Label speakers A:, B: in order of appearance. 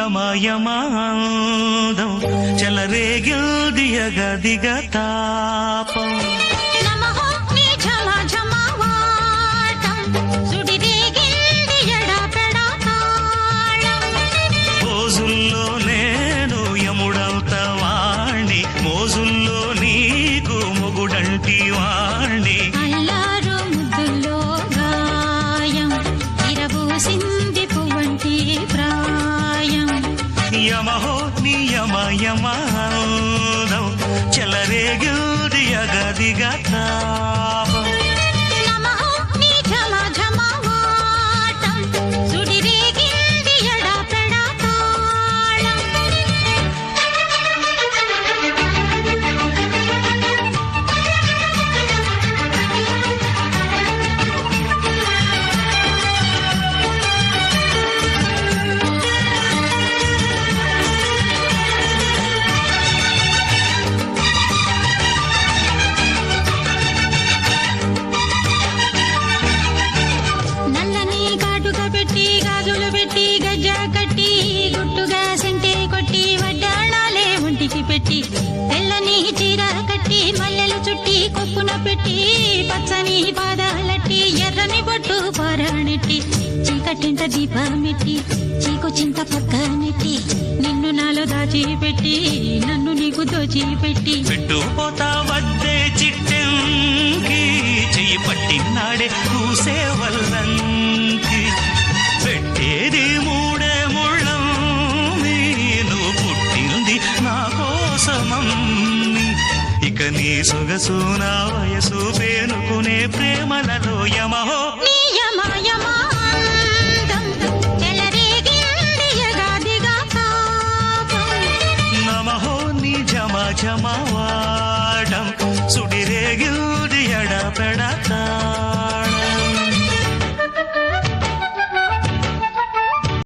A: యమయమాందం చెలరేగిల్ది యగదిగ తాపం రోజుల్లో నేను యముడవుత వాణ్ణి మోజుల్లో నీకు మొగుడంటి వాణ్ణి యమహో నీ యమయమాందం చెలరేగిల్ది యగదిగ తాపం
B: తెల్లని చీర కట్టి మల్లెలు చుట్టి కొప్పున పెట్టి పచ్చని పాదాలట్టి ఎర్రని బొట్టు పారాణెట్టి చీకటింట దీపమెట్టి చీకు చింత పక్కనెట్టి నిన్ను నాలో దాచిపెట్టి నన్ను నీకు దోచిపెట్టి
A: పెట్టుపోతా వద్దే చిట్టంకి చెయ్యి పట్టినాడే కూసే వల్లంకి పెట్టేది మూడే ముళ్ళం నువ్వు పుట్టింది నా కోసమమ్మి ఇక నీ సొగసు నా వయసు పేనుకునే ప్రేమలలో యమహో నమహో నీ జమ జమవాడం సుడిరేగిల్ది ఎడపెడతా